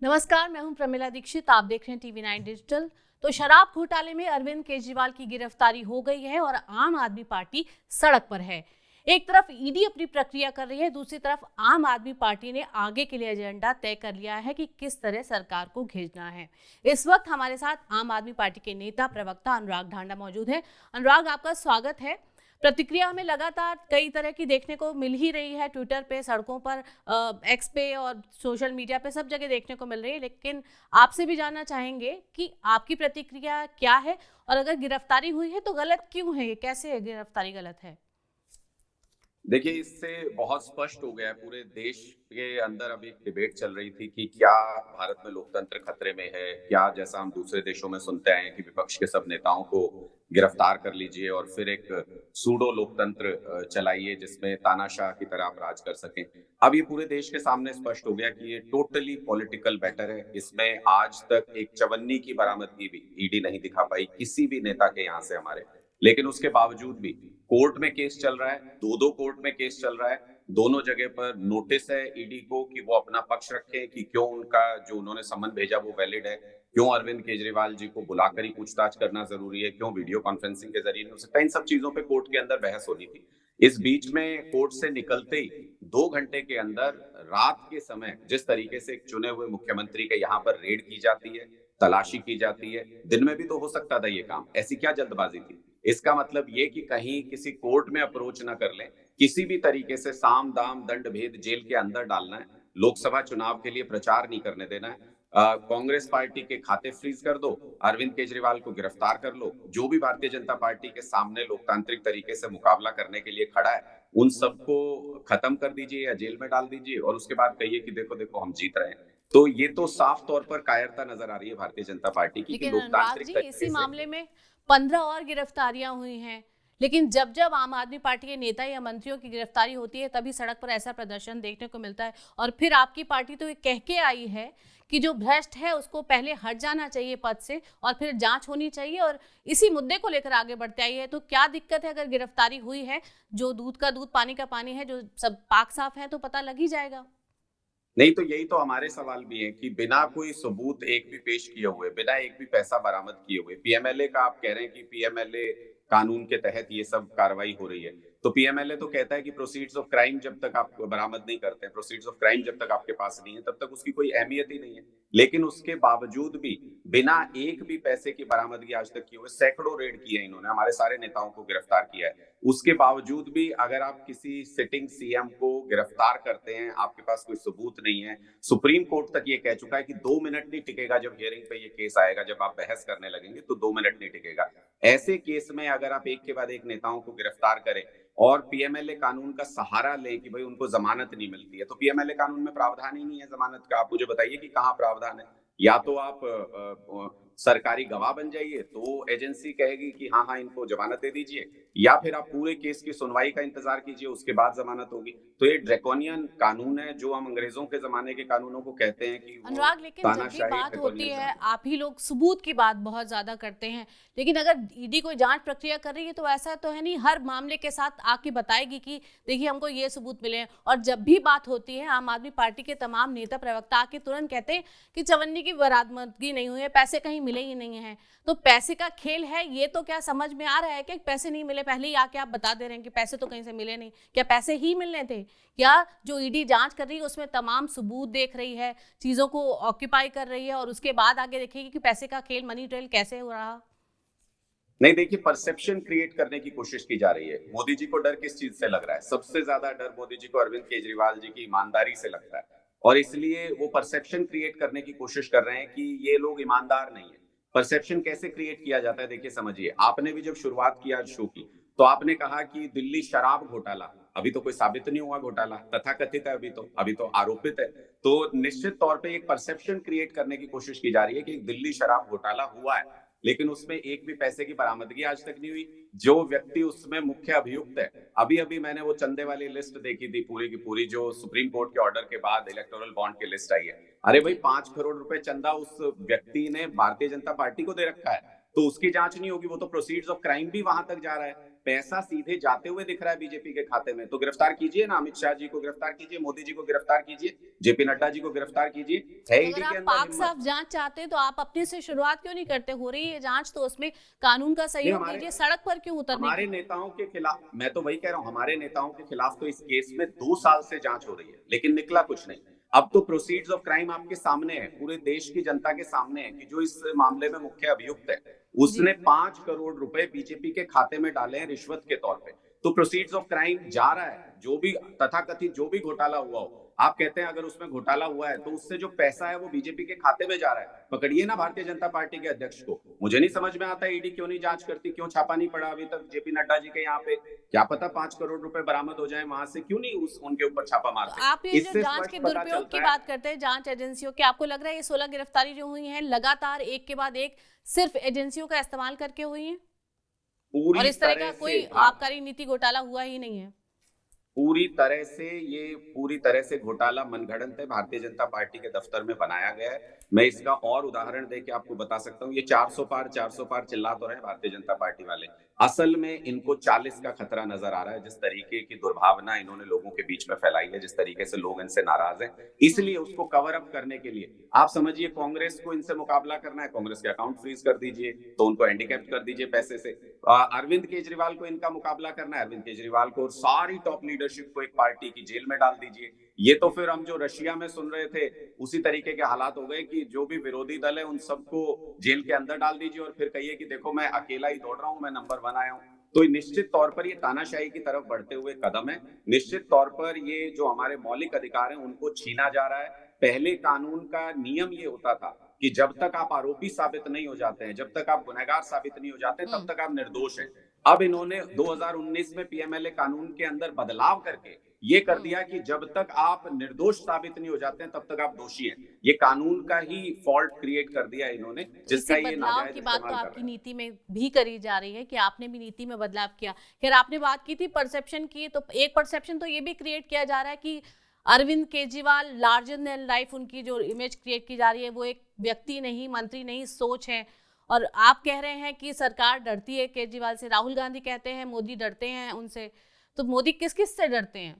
नमस्कार, मैं हूं प्रमिला दीक्षित। आप देख रहे हैं टीवी 9 डिजिटल। तो शराब घोटाले में अरविंद केजरीवाल की गिरफ्तारी हो गई है और आम आदमी पार्टी सड़क पर है। एक तरफ ईडी अपनी प्रक्रिया कर रही है, दूसरी तरफ आम आदमी पार्टी ने आगे के लिए एजेंडा तय कर लिया है कि किस तरह सरकार को घेरना है। इस वक्त हमारे साथ आम आदमी पार्टी के नेता प्रवक्ता अनुराग ढांडा मौजूद है। अनुराग, आपका स्वागत है। प्रतिक्रिया हमें लगातार कई तरह की देखने को मिल ही रही है, ट्विटर पे, सड़कों पर, एक्स पे और सोशल मीडिया पे, सब जगह देखने को मिल रही है। लेकिन आपसे भी जानना चाहेंगे कि आपकी प्रतिक्रिया क्या है, और अगर गिरफ्तारी हुई है तो गलत क्यों है, ये कैसे गिरफ्तारी गलत है? देखिए, इससे बहुत स्पष्ट हो गया है। पूरे देश के अंदर अभी एक डिबेट चल रही थी कि क्या भारत में लोकतंत्र खतरे में है? क्या, जैसा हम दूसरे देशों में सुनते आए हैं कि विपक्ष के सब नेताओं को गिरफ्तार कर लीजिए और फिर एक सूडो लोकतंत्र चलाइए जिसमें तानाशाह की तरह आप राज कर सकें। अब ये पूरे देश के सामने स्पष्ट हो गया कि ये टोटली पॉलिटिकल मैटर है। इसमें आज तक एक चवन्नी की बरामदगी भी ईडी नहीं दिखा पाई किसी भी नेता के यहाँ से हमारे। लेकिन उसके बावजूद भी कोर्ट में केस चल रहा है, दो कोर्ट में केस चल रहा है। दोनों जगह पर नोटिस है ईडी को कि वो अपना पक्ष रखें कि क्यों उनका जो उन्होंने समन भेजा वो वैलिड है, क्यों अरविंद केजरीवाल जी को बुलाकर ही पूछताछ करना जरूरी है, क्यों वीडियो कॉन्फ्रेंसिंग के जरिए नहीं हो सकता। इन सब चीजों पे कोर्ट के अंदर बहस होनी थी। इस बीच में कोर्ट से निकलते ही 2 घंटे के अंदर, रात के समय, जिस तरीके से एक चुने हुए मुख्यमंत्री के यहाँ पर रेड की जाती है, तलाशी की जाती है, दिन में भी तो हो सकता था ये काम। ऐसी क्या जल्दबाजी थी? इसका मतलब ये कि कहीं किसी कोर्ट में अप्रोच ना कर लें, किसी भी तरीके से साम दाम दंड भेद जेल के अंदर डालना है, लोकसभा चुनाव के लिए प्रचार नहीं करने देना है। कांग्रेस पार्टी के खाते फ्रीज कर दो, अरविंद केजरीवाल को गिरफ्तार कर लो। जो भी भारतीय जनता पार्टी के सामने लोकतांत्रिक तरीके से मुकाबला करने के लिए खड़ा है, उन सबको खत्म कर दीजिए या जेल में डाल दीजिए और उसके बाद कहिए कि देखो देखो हम जीत रहे हैं। तो ये तो साफ तौर पर कायरता नजर आ रही है भारतीय जनता पार्टी की कि लेकिन अनुराग लोकतांत्रिक जी, तरीके इसी से। मामले में 15 और गिरफ्तारियां हुई हैं। लेकिन जब जब आम आदमी पार्टी के नेता या मंत्रियों की गिरफ्तारी होती है, तभी सड़क पर ऐसा प्रदर्शन देखने को मिलता है। और फिर आपकी पार्टी तो ये कह के आई है कि जो भ्रष्ट है उसको पहले हट जाना चाहिए पद से, और फिर जांच होनी चाहिए, और इसी मुद्दे को लेकर आगे बढ़ते आई है। तो क्या दिक्कत है? अगर गिरफ्तारी हुई है, जो दूध का दूध पानी का पानी है, जो सब पाक साफ है, तो पता लग ही जाएगा। नहीं, तो यही तो हमारे सवाल भी हैं कि बिना कोई सबूत एक भी पेश किए हुए, बिना एक भी पैसा बरामद किए हुए, पीएमएलए का आप कह रहे हैं कि पीएमएलए कानून के तहत ये सब कार्रवाई हो रही है। तो पीएमएलए तो कहता है कि प्रोसीड्स ऑफ क्राइम जब तक आप बरामद नहीं करते हैं, प्रोसीड्स ऑफ क्राइम जब तक आपके पास नहीं है, तब तक उसकी कोई अहमियत ही नहीं है। लेकिन उसके बावजूद भी बिना एक भी पैसे की बरामदगी आज तक किए हुए सैकड़ों रेड किए इन्होंने, हमारे सारे नेताओं को गिरफ्तार किया है। उसके बावजूद भी अगर आप किसी सिटिंग सीएम को गिरफ्तार करते हैं, आपके पास कोई सबूत नहीं है। सुप्रीम कोर्ट तक ये कह चुका है कि 2 मिनट नहीं टिकेगा। जब हियरिंग पे ये केस आएगा, जब आप बहस करने लगेंगे तो 2 मिनट नहीं टिकेगा। ऐसे केस में अगर आप एक के बाद एक नेताओं को गिरफ्तार करें और पीएमएलए कानून का सहारा लें कि भाई उनको जमानत नहीं मिलती है, तो पीएमएलए कानून में प्रावधान ही नहीं है जमानत का। आप मुझे बताइए कि कहाँ प्रावधान है? या तो आप सरकारी गवाह बन जाइए, तो एजेंसी कहेगी कि हाँ हाँ इनको जमानत दे दीजिए, या फिर आप पूरे केस की सुनवाई का इंतजार कीजिए, उसके बाद जमानत होगी। तो ये ड्रैकोनियन कानून है, जो हम अंग्रेजों के जमाने के कानूनों को कहते हैं कि वो अनुराग, लेकिन जब भी तानाशाही बात होती ड्रैकोनियन है, कानून। आप ही लोग सबूत की बात बहुत ज्यादा करते हैं। लेकिन अगर ईडी कोई जांच प्रक्रिया कर रही है, तो ऐसा तो है नहीं हर मामले के साथ आके बताएगी कि देखिए हमको ये सबूत मिले हैं। और जब भी बात होती है, आम आदमी पार्टी के तमाम नेता प्रवक्ता आके तुरंत कहते हैं कि चवन्नी की बरामदगी नहीं हुई है, पैसे कहीं मिले ही नहीं है। तो पैसे का खेल है ये, तो क्या समझ में आ रहा है कि पैसे नहीं मिले? पहले ही आके आप बता दे रहे हैं कि पैसे तो कहीं से मिले नहीं। क्या पैसे ही मिलने थे? क्या जो ईडी जांच कर रही है उसमें तमाम सबूत देख रही है, चीजों को ऑक्यूपाई कर रही है, और उसके बाद आगे देखेगी कि पैसे का खेल, मनी ट्रेल कैसे हो रहा? नहीं, देखिए, परसेप्शन क्रिएट करने की कोशिश की जा रही है। मोदी जी को डर किस चीज से लग रहा है? सबसे ज्यादा डर मोदी जी को अरविंद केजरीवाल जी की ईमानदारी से लगता है, और इसलिए वो परसेप्शन क्रिएट करने की कोशिश कर रहे हैं कि ये लोग ईमानदार नहीं है। परसेप्शन कैसे क्रिएट किया जाता है? देखिए, समझिए, आपने भी जब शुरुआत किया शो की, तो आपने कहा कि दिल्ली शराब घोटाला, अभी तो कोई साबित नहीं हुआ घोटाला, तथाकथित है, अभी तो आरोपित है। तो निश्चित तौर पे एक परसेप्शन क्रिएट करने की कोशिश की जा रही है कि दिल्ली शराब घोटाला हुआ है, लेकिन उसमें एक भी पैसे की बरामदगी आज तक नहीं हुई। जो व्यक्ति उसमें मुख्य अभियुक्त है, अभी अभी मैंने वो चंदे वाली लिस्ट देखी थी पूरी की पूरी, जो सुप्रीम कोर्ट के ऑर्डर के बाद इलेक्टोरल बॉन्ड की लिस्ट आई है। अरे भाई, जी। 5 करोड़ रुपए चंदा उस व्यक्ति ने भारतीय जनता पार्टी को दे रखा है, तो उसकी जांच नहीं होगी? वो तो प्रोसीड्स ऑफ क्राइम भी वहां तक जा रहा है। पैसा सीधे जाते हुए दिख रहा है बीजेपी के खाते में, तो गिरफ्तार कीजिए ना, अमित शाह जी को गिरफ्तार कीजिए, मोदी जी को गिरफ्तार कीजिए, जेपी नड्डा जी को गिरफ्तार कीजिए। है तो अगर ईडी के आप अंदर पाक हिम्मत। साफ जांच चाहते हैं तो आप अपने से शुरुआत क्यों नहीं करते? हो रही है जांच तो उसमें कानून का नहीं, सहयोग हमारे दीजिए, सड़क पर क्यों उतरने हमारे की? नेताओं के खिलाफ, मैं तो वही कह रहा हूं, हमारे नेताओं के खिलाफ तो इस केस में 2 साल से जांच हो रही है, लेकिन निकला कुछ नहीं। अब तो प्रोसीड्स ऑफ क्राइम आपके सामने है, पूरे देश की जनता के सामने है कि जो इस मामले में मुख्य अभियुक्त है, जी। उसने 5 करोड़ रुपए बीजेपी के खाते में डाले हैं रिश्वत के तौर पे। तो प्रोसीड्स ऑफ क्राइम जा रहा है, जो भी तथाकथित जो भी घोटाला हुआ हो, आप कहते हैं अगर उसमें घोटाला हुआ है तो उससे जो पैसा है वो बीजेपी के खाते में जा रहा है। पकड़िए ना भारतीय जनता पार्टी के अध्यक्ष को। मुझे नहीं समझ में आता ईडी क्यों नहीं जांच करती, क्यों छापा नहीं पड़ा अभी तक जेपी नड्डा जी के यहाँ पे। क्या पता 5 करोड़ रुपए बरामद हो जाए वहां से, क्यों नहीं उनके ऊपर छापा तो मारते। आप ये जो इससे जांच स्पष्ट के पता दुरुपयोग की चलता है। बात करते हैं जांच एजेंसियों की, आपको लग रहा है ये 16 गिरफ्तारी जो हुई हैं लगातार एक के बाद एक सिर्फ एजेंसियों का इस्तेमाल करके हुई हैं और पूरी इस तरह का तरह कोई से आबकारी नीति घोटाला हुआ ही नहीं है? पूरी तरह से घोटाला मनगढ़ंत है, भारतीय जनता पार्टी के दफ्तर में बनाया गया है। मैं इसका और उदाहरण देके आपको बता सकता हूँ। ये 400 पार चिल्ला तो रहे हैं भारतीय जनता पार्टी वाले, असल में इनको 40 का खतरा नजर आ रहा है। जिस तरीके की दुर्भावना इन्होंने लोगों के बीच में फैलाई है, जिस तरीके से लोग इनसे नाराज हैं, इसलिए उसको कवर अप करने के लिए आप समझिए कांग्रेस को इनसे मुकाबला करना है, कांग्रेस के अकाउंट फ्रीज कर दीजिए, तो उनको हैंडीकैप्ट कर दीजिए पैसे से। अरविंद केजरीवाल को इनका मुकाबला करना है, अरविंद केजरीवाल को और सारी टॉप लीडरशिप को एक पार्टी की जेल में डाल दीजिए। ये तो फिर हम जो रशिया में सुन रहे थे उसी तरीके के हालात हो गए कि जो भी विरोधी दल है उन सबको जेल के अंदर डाल दीजिए और फिर कहिए कि देखो मैं अकेला ही दौड़ रहा हूं, मैं नंबर 1 आया हूं। तो निश्चित तौर पर ये तानाशाही की तरफ बढ़ते हुए कदम है। निश्चित तौर पर ये जो हमारे मौलिक अधिकार हैं उनको छीना जा रहा है। पहले कानून का नियम ये होता था कि जब तक आप आरोपी साबित नहीं हो जाते हैं, जब तक आप गुनहगार साबित नहीं हो जाते, तब तक आप निर्दोष हैं। अब इन्होंने 2019 में पीएमएलए कानून के अंदर बदलाव करके ये कर दिया कि जब तक आप निर्दोष साबित नहीं हो जाते हैं तब तक आप दोषी हैं। ये कानून का ही फॉल्ट क्रिएट कर दिया इन्होंने, तो जिसका इसी ये बदलाव नाजायज की बात तो इस्तेमाल कर आपकी रहे हैं। नीति में भी करी जा रही है कि आपने भी नीति में बदलाव किया। खैर आपने बात की थी परसेप्शन की, तो एक परसेप्शन तो ये भी क्रिएट किया जा रहा है कि Arvind Kejriwal larger than life, उनकी जो इमेज क्रिएट की जा रही है वो एक व्यक्ति नहीं, मंत्री नहीं, सोच है। और आप कह रहे हैं कि सरकार डरती है केजरीवाल से, राहुल गांधी कहते हैं मोदी डरते हैं उनसे, तो मोदी किस किस से डरते हैं?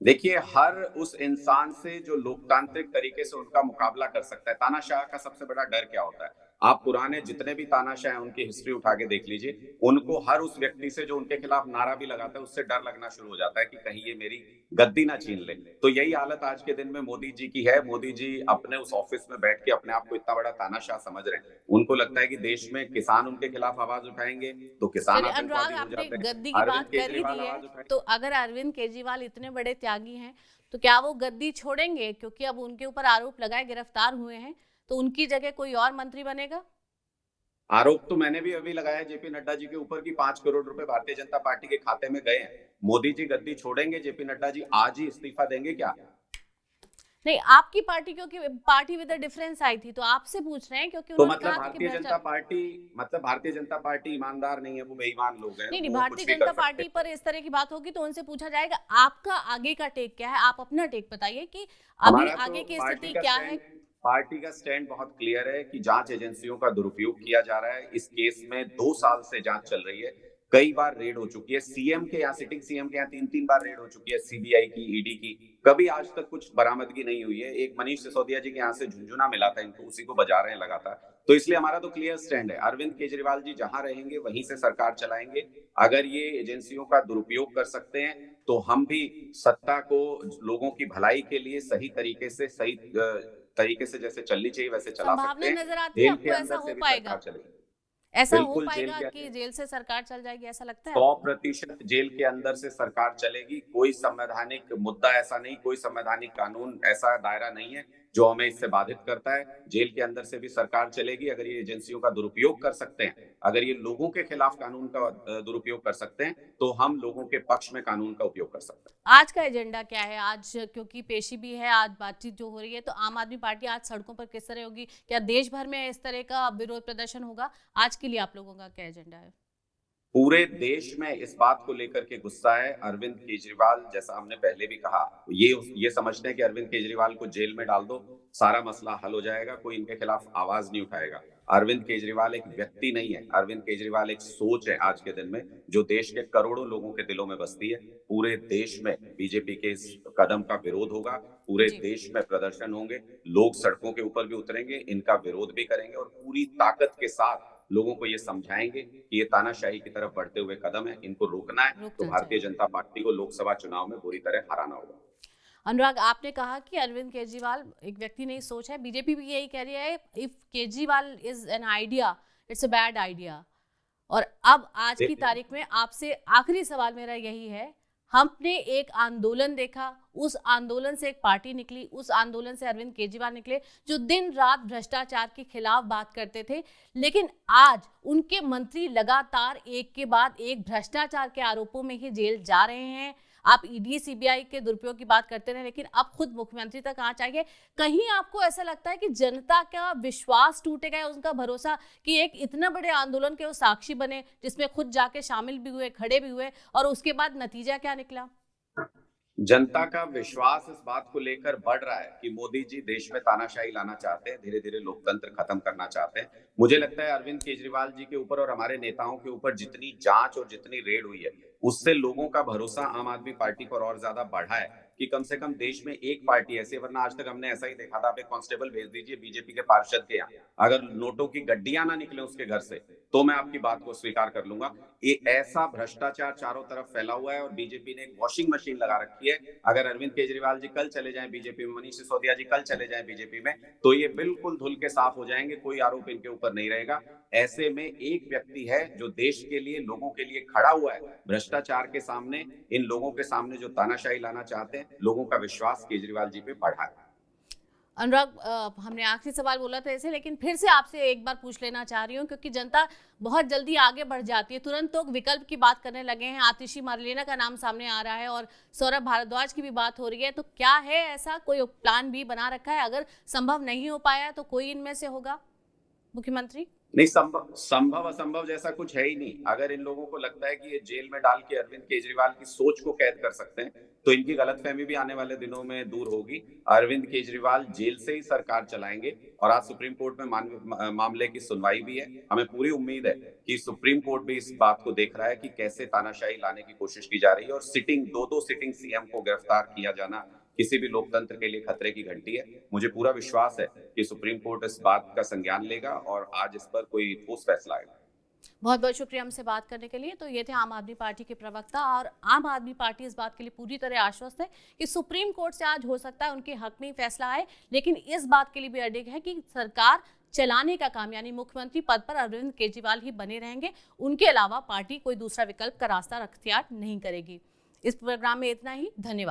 देखिए, हर उस इंसान से जो लोकतांत्रिक तरीके से उनका मुकाबला कर सकता है। तानाशाह का सबसे बड़ा डर क्या होता है? आप पुराने जितने भी तानाशाह हैं उनकी हिस्ट्री उठा के देख लीजिए, उनको हर उस व्यक्ति से जो उनके खिलाफ नारा भी लगाता है उससे डर लगना शुरू हो जाता है कि कहीं ये मेरी गद्दी ना छीन ले। तो यही हालत आज के दिन में मोदी जी की है। मोदी जी अपने उस ऑफिस में बैठ के अपने आप को इतना बड़ा तानाशाह समझ रहे हैं। उनको लगता है कि देश में किसान उनके खिलाफ आवाज उठाएंगे तो किसान चलिए अनुराग, आतंकवादी हो आपने जाते हैं। गद्दी की अरविंद बात कर ही केजरीवाल दी है, आवाज उठाएंगे। तो अगर अरविंद केजरीवाल इतने बड़े त्यागी हैं तो क्या वो गद्दी छोड़ेंगे? क्योंकि अब उनके ऊपर आरोप लगाए, गिरफ्तार हुए हैं, तो उनकी जगह कोई और मंत्री बनेगा? आरोप तो मैंने भी अभी लगाया जेपी नड्डा जी के ऊपर कि 5 करोड़ रुपए भारतीय जनता पार्टी के खाते में गए हैं। मोदी जी गद्दी छोड़ेंगे, जेपी नड्डा जी आज ही इस्तीफा देंगे क्या? नहीं, आपकी पार्टी, क्योंकि पार्टी विद डिफरेंस आई थी तो आपसे पूछ रहे हैं, क्योंकि तो उन्होंने मतलब कहा था कि भारतीय जनता पार्टी ईमानदार नहीं है, वो बेईमान लोग हैं, नहीं नहीं, वो भारतीय कुछ भी कर जनता सकते पार्टी हैं। पर इस तरह की बात होगी तो उनसे पूछा जाएगा। आपका आगे का टेक क्या है? आप अपना टेक बताइए कि अभी हमारा आगे तो की स्थिति क्या है? पार्टी का स्टैंड बहुत क्लियर है कि जांच एजेंसियों का दुरुपयोग किया जा रहा है। इस केस में 2 साल से जांच चल रही है, कई बार रेड हो चुकी है। सीएम के यहाँ, सिटिंग सीएम के यहाँ 3-3 बार रेड हो चुकी है, सीबीआई की, ईडी की, कभी आज तक कुछ बरामदगी नहीं हुई है। एक मनीष सिसोदिया जी के यहाँ से झुंझुना मिला था इनको, उसी को बजा रहे हैं लगातार। तो इसलिए हमारा तो क्लियर स्टैंड है, अरविंद केजरीवाल जी जहां रहेंगे वहीं से सरकार चलाएंगे। अगर ये एजेंसियों का दुरुपयोग कर सकते हैं तो हम भी सत्ता को लोगों की भलाई के लिए सही तरीके से जैसे चलनी चाहिए वैसे चला सकते संभावना हैं। नजर आती है जेल के आपको ऐसा अंदर हो से भी पाएगा? सरकार चलेगी। ऐसा हो बिल्कुल जेल पाएगा के कि जेल से सरकार चल जाएगी, ऐसा लगता है आपको? 100% जेल के अंदर से सरकार चलेगी। कोई संवैधानिक मुद्दा ऐसा नहीं, कोई संवैधानिक कानून ऐसा दायरा नहीं है जो हमें इससे बाधित करता है। जेल के अंदर से भी सरकार चलेगी। अगर ये एजेंसियों का दुरुपयोग कर सकते हैं, अगर ये लोगों के खिलाफ कानून का दुरुपयोग कर सकते हैं, तो हम लोगों के पक्ष में कानून का उपयोग कर सकते हैं। आज का एजेंडा क्या है? आज क्योंकि पेशी भी है, आज बातचीत जो हो रही है, तो आम आदमी पार्टी आज सड़कों पर किस तरह होगी? क्या देश भर में इस तरह का विरोध प्रदर्शन होगा? आज के लिए आप लोगों का क्या एजेंडा है? पूरे देश में इस बात को लेकर के गुस्सा है। अरविंद केजरीवाल, जैसा हमने पहले भी कहा, ये समझते हैं कि अरविंद केजरीवाल को जेल में डाल दो, सारा मसला हल हो जाएगा, कोई इनके खिलाफ आवाज नहीं उठाएगा। अरविंद केजरीवाल एक व्यक्ति नहीं है, अरविंद केजरीवाल एक सोच है आज के दिन में, जो देश के करोड़ों लोगों के दिलों में बसती है। पूरे देश में बीजेपी के इस कदम का विरोध होगा, पूरे जी। देश में प्रदर्शन होंगे, लोग सड़कों के ऊपर भी उतरेंगे, इनका विरोध भी करेंगे और पूरी ताकत के साथ लोगों को ये समझाएंगे कि ये तानाशाही की तरफ बढ़ते हुए कदम है, इनको रोकना है। तो रुकना भारतीय चाहिए। जनता पार्टी को लोकसभा चुनाव में बुरी तरह हराना होगा। अनुराग, आपने कहा कि अरविंद केजरीवाल एक व्यक्ति नहीं, सोच है। बीजेपी भी यही कह रही है, if Kejriwal is an idea, it's a bad idea. और अब आज की देखिए, तारीख में आपसे आखिरी सवाल मेरा यही है, हमने एक आंदोलन देखा, उस आंदोलन से एक पार्टी निकली, उस आंदोलन से अरविंद केजरीवाल निकले जो दिन रात भ्रष्टाचार के खिलाफ बात करते थे, लेकिन आज उनके मंत्री लगातार एक के बाद एक भ्रष्टाचार के आरोपों में ही जेल जा रहे हैं। आप ईडी सीबीआई के दुरुपयोग की बात करते रहे, लेकिन अब खुद मुख्यमंत्री तक आ चाहिए। कहीं आपको ऐसा लगता है कि जनता का विश्वास टूटेगा या उनका भरोसा, कि एक इतना बड़े आंदोलन के वो साक्षी बने जिसमें खुद जाके शामिल भी हुए, खड़े भी हुए, और उसके बाद नतीजा क्या निकला? जनता का विश्वास इस बात को लेकर बढ़ रहा है कि मोदी जी देश में तानाशाही लाना चाहते हैं, धीरे धीरे लोकतंत्र खत्म करना चाहते हैं। मुझे लगता है अरविंद केजरीवाल जी के ऊपर और हमारे नेताओं के ऊपर जितनी जांच और जितनी रेड हुई है, उससे लोगों का भरोसा आम आदमी पार्टी पर और ज्यादा बढ़ा है कि कम से कम देश में एक पार्टी ऐसी है। वरना आज तक हमने ऐसा ही देखा था, आप एक कांस्टेबल भेज दीजिए बीजेपी के पार्षद के यहाँ, अगर नोटों की गड्डियां ना निकले उसके घर से, तो मैं आपकी बात को स्वीकार कर लूंगा। ये ऐसा भ्रष्टाचार चारों तरफ फैला हुआ है और बीजेपी ने एक वॉशिंग मशीन लगा रखी है। अगर अरविंद केजरीवाल जी कल चले जाएं बीजेपी में, मनीष सिसोदिया जी कल चले जाएं बीजेपी में, तो ये बिल्कुल धुल के साफ हो जाएंगे, कोई आरोप इनके ऊपर नहीं रहेगा। ऐसे में एक व्यक्ति है जो देश के लिए, लोगों के लिए खड़ा हुआ है, भ्रष्टाचार के सामने, इन लोगों के सामने जो तानाशाही लाना चाहते हैं, लोगों का विश्वास केजरीवाल जी पे बढ़ा है। अनुराग, हमने आखिरी सवाल बोला था इसे, लेकिन फिर से आपसे एक बार पूछ लेना चाह रही हूँ, क्योंकि जनता बहुत जल्दी आगे बढ़ जाती है, तुरंत तो विकल्प की बात करने लगे हैं। आतिशी मरलेना का नाम सामने आ रहा है और सौरभ भारद्वाज की भी बात हो रही है। तो क्या है ऐसा, कोई प्लान भी बना रखा है? अगर संभव नहीं हो पाया तो कोई इनमें से होगा मुख्यमंत्री? नहीं, संभव असंभव जैसा कुछ है ही नहीं। अगर इन लोगों को लगता है कि ये जेल में डाल के अरविंद केजरीवाल की सोच को कैद कर सकते हैं, तो इनकी गलतफहमी भी आने वाले दिनों में दूर होगी। अरविंद केजरीवाल जेल से ही सरकार चलाएंगे और आज सुप्रीम कोर्ट में मामले की सुनवाई भी है। हमें पूरी उम्मीद है कि सुप्रीम कोर्ट भी इस बात को देख रहा है कि कैसे तानाशाही लाने की कोशिश की जा रही है, और दो सिटिंग सीएम को गिरफ्तार किया जाना किसी भी लोकतंत्र के लिए खतरे की घंटी है। मुझे पूरा विश्वास है कि सुप्रीम कोर्ट इस बात का संज्ञान लेगा और आज इस पर कोई ठोस फैसला आएगा। बहुत बहुत शुक्रिया हमसे बात करने के लिए। तो ये थे आम आदमी पार्टी के प्रवक्ता, और आम आदमी पार्टी इस बात के लिए पूरी तरह आश्वस्त है कि सुप्रीम कोर्ट से आज हो सकता है उनके हक में ही फैसला आए, लेकिन इस बात के लिए भी अडिग है कि सरकार चलाने का काम, यानी मुख्यमंत्री पद पर अरविंद केजरीवाल ही बने रहेंगे। उनके अलावा पार्टी कोई दूसरा विकल्प का रास्ता अख्तियार नहीं करेगी। इस प्रोग्राम में इतना ही। धन्यवाद।